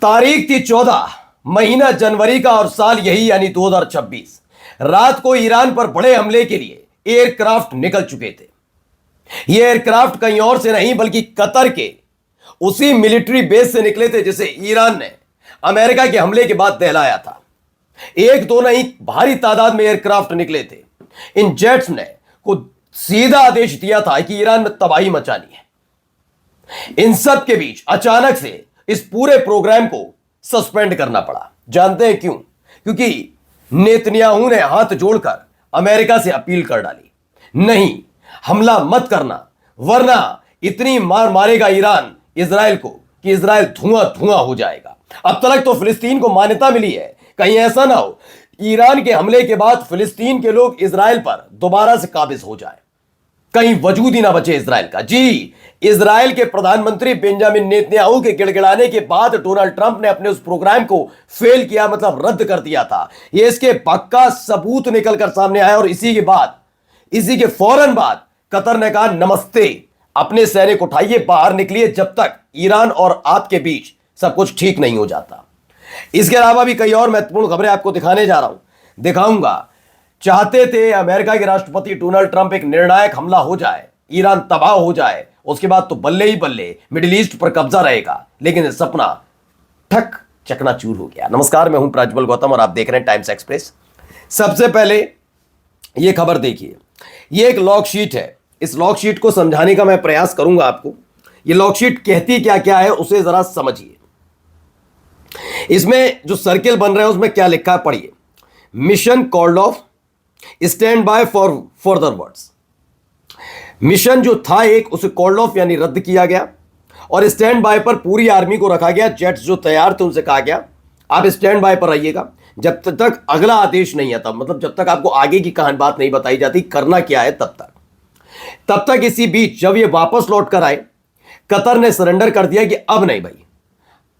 तारीख थी 14, महीना जनवरी का और साल यही यानी 2026। रात को ईरान पर बड़े हमले के लिए एयरक्राफ्ट निकल चुके थे। ये एयरक्राफ्ट कहीं और से नहीं बल्कि कतर के उसी मिलिट्री बेस से निकले थे जिसे ईरान ने अमेरिका के हमले के बाद दहलाया था। एक दो नहीं, भारी तादाद में एयरक्राफ्ट निकले थे। इन जेट्स ने को सीधा आदेश दिया था कि ईरान में तबाही मचानी है। इन सब के बीच अचानक से इस पूरे प्रोग्राम को सस्पेंड करना पड़ा। जानते हैं क्यों? क्योंकि नेतन्याहू ने हाथ जोड़कर अमेरिका से अपील कर डाली, नहीं हमला मत करना, वरना इतनी मार मारेगा ईरान इजराइल को कि इजराइल धुआं धुआं हो जाएगा। अब तक तो फिलिस्तीन को मान्यता मिली है, कहीं ऐसा ना हो ईरान के हमले के बाद फिलिस्तीन के लोग इजराइल पर दोबारा से काबिज हो जाए, कहीं वजूद ही ना बचे इजराइल का। जी, इजराइल के प्रधानमंत्री बेंजामिन नेतन्याहू के गिड़गिड़ाने के बाद डोनाल्ड ट्रंप ने अपने उस प्रोग्राम को फेल किया, मतलब रद्द कर दिया था। ये इसके पक्का सबूत निकलकर सामने आया और इसी के फौरन बाद कतर ने कहा नमस्ते, अपने सैनिक उठाइए, बाहर निकलिए जब तक ईरान और आपके बीच सब कुछ ठीक नहीं हो जाता। इसके अलावा भी कई और महत्वपूर्ण खबरें आपको दिखाने जा रहा हूं, दिखाऊंगा। चाहते थे अमेरिका के राष्ट्रपति डोनाल्ड ट्रंप एक निर्णायक हमला हो जाए, ईरान तबाह हो जाए, उसके बाद तो बल्ले ही बल्ले मिडिल ईस्ट पर कब्जा रहेगा, लेकिन यह सपना ठक चकनाचूर हो गया। नमस्कार, मैं हूं प्रज्वल गौतम और आप देख रहे हैं टाइम्स एक्सप्रेस। सबसे पहले यह खबर देखिए, यह एक लॉग शीट है। इस लॉग शीट को समझाने का मैं प्रयास करूंगा आपको। यह लॉग शीट कहती क्या क्या है उसे जरा समझिए। इसमें जो सर्किल बन रहे हैं उसमें क्या लिखा है पढ़िए। Mission called off, stand by for further words. Mission जो था एक, उसे कॉल्ड ऑफ यानी रद्द किया गया और स्टैंड बाय पर पूरी आर्मी को रखा गया। जेट्स जो तैयार थे उनसे कहा गया आप स्टैंड बाय पर रहिएगा जब तक अगला आदेश नहीं आता, मतलब जब तक आपको आगे की कहानी बात नहीं बताई जाती करना क्या है तब तक। इसी बीच जब ये वापस लौट कर आए, कतर ने सरेंडर कर दिया कि अब नहीं भाई,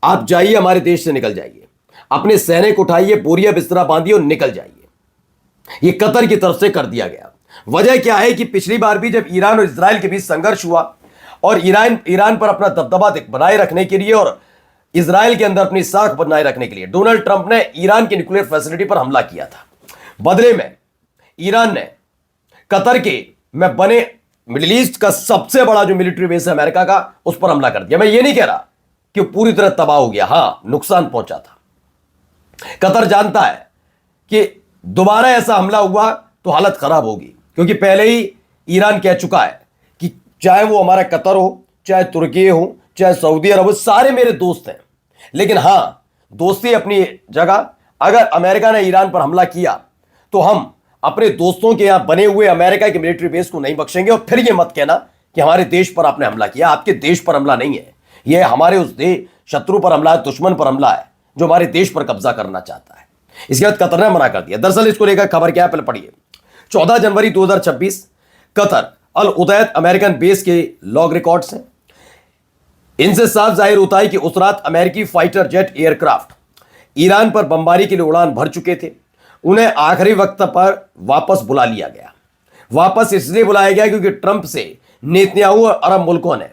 आप जाइए, हमारे देश से निकल जाइए, अपने सैनिक उठाइए, बोरिया बिस्तरा बांधिए और निकल जाइए। यह कतर की तरफ से कर दिया गया। वजह क्या है कि पिछली बार भी जब ईरान और इजराइल के बीच संघर्ष हुआ और ईरान पर अपना दबदबा बनाए रखने के लिए और इजराइल के अंदर अपनी साख बनाए रखने के लिए डोनाल्ड ट्रंप ने ईरान की न्यूक्लियर फैसिलिटी पर हमला किया था। बदले में ईरान ने कतर के में बने मिडिल ईस्ट का सबसे बड़ा जो मिलिट्री बेस है अमेरिका का, उस पर हमला कर दिया। मैं ये नहीं कह रहा कि पूरी तरह तबाह हो गया, हां नुकसान पहुंचा था। कतर जानता है कि दोबारा ऐसा हमला हुआ तो हालत खराब होगी, क्योंकि पहले ही ईरान कह चुका है कि चाहे वो हमारा कतर हो, चाहे तुर्की हो, चाहे सऊदी अरब हो, सारे मेरे दोस्त हैं। लेकिन हां, दोस्ती अपनी जगह, अगर अमेरिका ने ईरान पर हमला किया तो हम अपने दोस्तों के यहां बने हुए अमेरिका के मिलिट्री बेस को नहीं बख्शेंगे। और फिर यह मत कहना कि हमारे देश पर आपने हमला किया। आपके देश पर हमला नहीं है, यह हमारे उस शत्रु पर हमला है, दुश्मन पर हमला है जो हमारे देश पर कब्जा करना चाहता है। इसके बाद कतर ने मना कर दिया। दरअसल इसको लेकर खबर क्या है पहले पढ़िए। 14 जनवरी 2026 कतर अल उदैद अमेरिकन बेस के लॉग रिकॉर्ड्स हैं। इनसे साफ जाहिर होता है कि उस रात अमेरिकी फाइटर जेट एयरक्राफ्ट ईरान पर बमबारी के लिए उड़ान भर चुके थे। उन्हें आखिरी वक्त पर वापस बुला लिया गया। वापस इसलिए बुलाया गया क्योंकि ट्रंप से नेतन्याहू और अरब मुल्कों ने,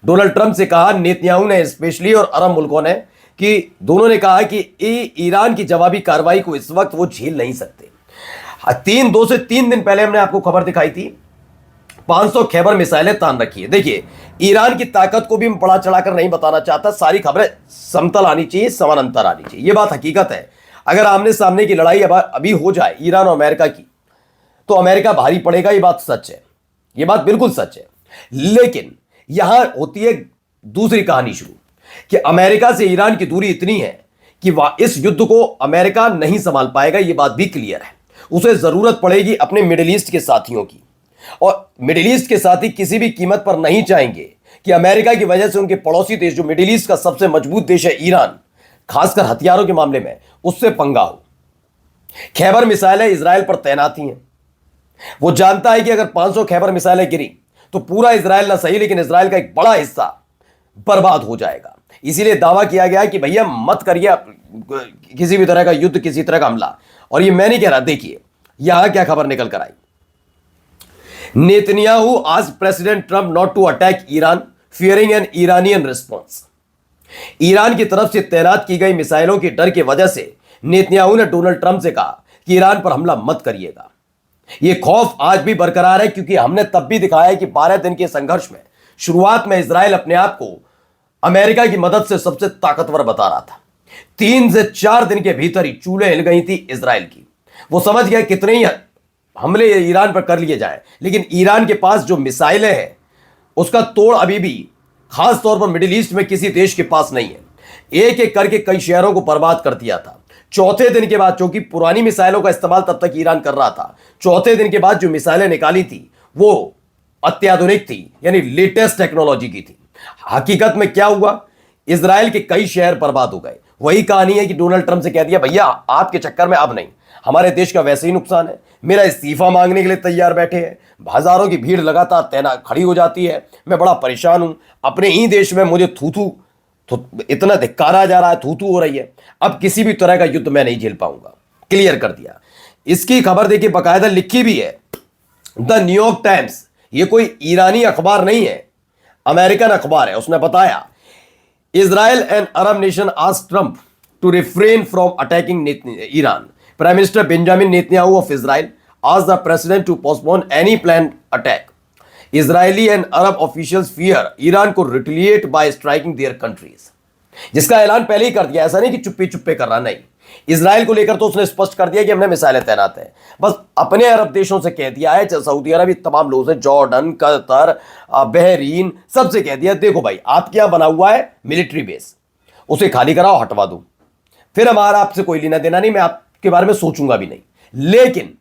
डोनाल्ड ट्रंप से कहा नेतन्याहू ने स्पेशली और अरब मुल्कों ने, कि दोनों ने कहा कि ईरान की जवाबी कार्रवाई को इस वक्त वो झेल नहीं सकते। 2 से 3 दिन पहले हमने आपको खबर दिखाई थी, 500 खैबर मिसाइलें तान रखी है। देखिए, ईरान की ताकत को भी मैं बढ़ा चढ़ाकर नहीं बताना चाहता, सारी खबरें समतल आनी चाहिए, समानांतर आनी चाहिए। यह बात हकीकत है। अगर आमने सामने की लड़ाई अभी हो जाए ईरान और अमेरिका की, तो अमेरिका भारी पड़ेगा। यह बात सच है, यह बात बिल्कुल सच है। लेकिन यहां होती है दूसरी कहानी शुरू कि अमेरिका से ईरान की दूरी इतनी है कि इस युद्ध को अमेरिका नहीं संभाल पाएगा। यह बात भी क्लियर है। उसे जरूरत पड़ेगी अपने मिडिल ईस्ट के साथियों की, और मिडिल ईस्ट के साथी किसी भी कीमत पर नहीं चाहेंगे कि अमेरिका की वजह से उनके पड़ोसी देश जो मिडिल ईस्ट का सबसे मजबूत देश है ईरान, खासकर हथियारों के मामले में, उससे पंगा हो। खैबर मिसाइलें इजराइल पर तैनात हैं। वो जानता है कि अगर 500 खैबर मिसाइलें गिरी तो पूरा इजराइल ना सही, लेकिन इजराइल का एक बड़ा हिस्सा बर्बाद हो जाएगा। इसीलिए दावा किया गया कि भैया मत करिए किसी भी तरह का युद्ध, किसी तरह का हमला। और ये मैं नहीं कह रहा, देखिए यहां क्या खबर निकल कर आई। नेतन्याहू आज president Trump not to attack Iran, fearing an Iranian response. Iran की तरफ से तैनात की गई मिसाइलों के डर की वजह से नेतन्याहू ने डोनाल्ड ट्रंप से कहा कि ईरान पर हमला मत करिएगा। यह खौफ आज भी बरकरार है, क्योंकि हमने तब भी दिखाया कि 12 दिन के संघर्ष में शुरुआत में इजराइल अपने आप को अमेरिका की मदद से सबसे ताकतवर बता रहा था। 3 से 4 दिन के भीतर ही चूल्हे हिल गई थी इजराइल की। वो समझ गया कितने ही हमले ईरान पर कर लिए जाए, लेकिन ईरान के पास जो मिसाइलें हैं उसका तोड़ अभी भी खास तौर पर मिडिल ईस्ट में किसी देश के पास नहीं है। एक एक करके कई शहरों को बर्बाद कर दिया था। चौथे दिन के बाद, क्योंकि पुरानी मिसाइलों का इस्तेमाल तब तक ईरान कर रहा था, चौथे दिन के बाद जो मिसाइलें निकाली थी वो अत्याधुनिक थी, यानी लेटेस्ट टेक्नोलॉजी की थी। हकीकत में क्या हुआ, इजराइल के कई शहर बर्बाद हो गए। वही कहानी है कि डोनाल्ड ट्रंप से कह दिया, भैया आपके चक्कर में अब नहीं, हमारे देश का वैसे ही नुकसान है, मेरा इस्तीफा मांगने के लिए तैयार बैठे हैं, हजारों की भीड़ लगातार तैनात खड़ी हो जाती है, मैं बड़ा परेशान हूं, अपने ही देश में मुझे इतना धिक्कारा जा रहा है, थू हो रही है, अब किसी भी तरह का युद्ध मैं नहीं झेल पाऊंगा। क्लियर कर दिया। इसकी खबर देखिए, बाकायदा लिखी भी है द न्यूयॉर्क टाइम्स। ये कोई ईरानी अखबार नहीं है, अमेरिकन अखबार है। उसने बताया, Israel and Arab nation asked Trump to refrain from attacking Iran. Prime minister Benjamin Netanyahu of Israel asked the president to postpone any planned attack. Israeli and Arab officials fear Iran could retaliate by striking their countries. जिसका ऐलान पहले ही कर दिया, ऐसा नहीं कि चुप्पी चुप्पे कर रहा, नहीं। इजराइल को लेकर तो उसने स्पष्ट कर दिया कि हमने मिसाइलें तैनात हैं। बस अपने अरब देशों से कह दिया है, सऊदी अरब, तमाम लोग हैं, जॉर्डन, कतर, बहरीन, सबसे कह दिया, देखो भाई आपके यहां बना हुआ है मिलिट्री बेस, उसे खाली कराओ, हटवा दो, फिर हमारा आपसे कोई लेना देना नहीं, मैं आपके बारे में सोचूंगा भी नहीं। लेकिन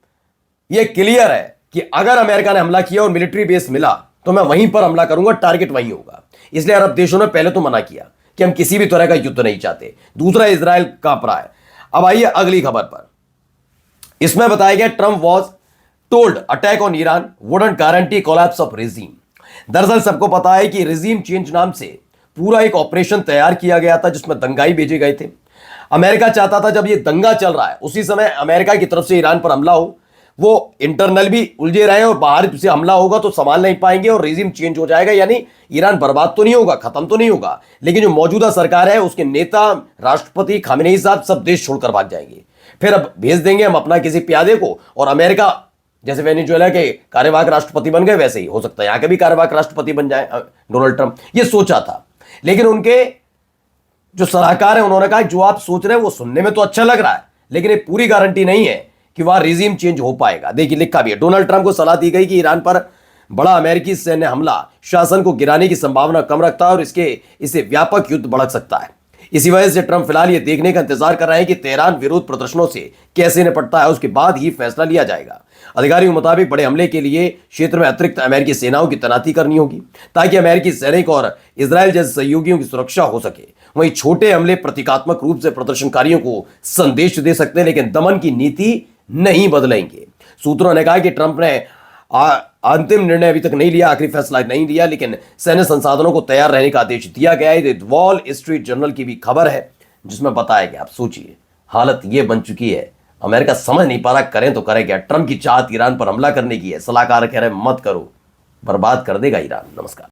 यह क्लियर है कि अगर अमेरिका ने हमला किया और मिलिट्री बेस मिला तो मैं वहीं पर हमला करूंगा, टारगेट वहीं होगा। इसलिए अरब देशों ने पहले तो मना किया कि हम किसी भी तरह का युद्ध नहीं चाहते। दूसरा, इजराइल कांप रहा है। अब आइए अगली खबर पर। इसमें बताया गया, Trump was told attack on Iran wouldn't guarantee collapse of regime. दरअसल सबको पता है कि रिजीम चेंज नाम से पूरा एक ऑपरेशन तैयार किया गया था, जिसमें दंगाई भेजे गए थे। अमेरिका चाहता था जब ये दंगा चल रहा है उसी समय अमेरिका की तरफ से ईरान पर हमला हो, वो इंटरनल भी उलझे रहे और बाहर से हमला होगा तो संभाल नहीं पाएंगे और रेजिम चेंज हो जाएगा, यानी ईरान बर्बाद तो नहीं होगा, खत्म तो नहीं होगा, लेकिन जो मौजूदा सरकार है उसके नेता, राष्ट्रपति खामेनेई साहब सब देश छोड़कर भाग जाएंगे। फिर अब भेज देंगे हम अपना किसी प्यादे को, और अमेरिका जैसे वेनेजुएला के कार्यवाहक राष्ट्रपति बन गए वैसे ही हो सकता है यहां के भी कार्यवाहक राष्ट्रपति बन जाए डोनाल्ड ट्रंप। ये सोचा था, लेकिन उनके जो सलाहकार है उन्होंने कहा जो आप सोच रहे हैं वो सुनने में तो अच्छा लग रहा है, लेकिन ये पूरी गारंटी नहीं है कि वह रिजीम चेंज हो पाएगा। देखिए लिखा भी है, डोनाल्ड ट्रंप को सलाह दी गई कि ईरान पर बड़ा अमेरिकी सैन्य हमला शासन को गिराने की संभावना कम रखता है और इससे व्यापक युद्ध भड़क सकता है। इसी वजह से ट्रंप फिलहाल ये देखने का इंतजार कर रहे हैं कि तेहरान विरोध प्रदर्शनों से कैसे निपटता है, उसके बाद ही फैसला लिया जाएगा। अधिकारियों के मुताबिक बड़े हमले के लिए क्षेत्र में अतिरिक्त अमेरिकी सेनाओं की तैनाती करनी होगी ताकि अमेरिकी सैनिक और इजराइल जैसे सहयोगियों की सुरक्षा हो सके। वहीं छोटे हमले प्रतीकात्मक रूप से प्रदर्शनकारियों को संदेश दे सकते हैं, लेकिन दमन की नीति नहीं बदलेंगे। सूत्रों ने कहा कि ट्रंप ने अंतिम निर्णय अभी तक नहीं लिया, आखिरी फैसला नहीं लिया, लेकिन सैन्य संसाधनों को तैयार रहने का आदेश दिया गया है। वॉल स्ट्रीट जर्नल की भी खबर है जिसमें बताया गया। आप सोचिए, हालत यह बन चुकी है, अमेरिका समझ नहीं पा रहा करें तो करें क्या। ट्रंप की चाहत ईरान पर हमला करने की है, सलाहकार कह रहे मत करो, बर्बाद कर देगा ईरान। नमस्कार।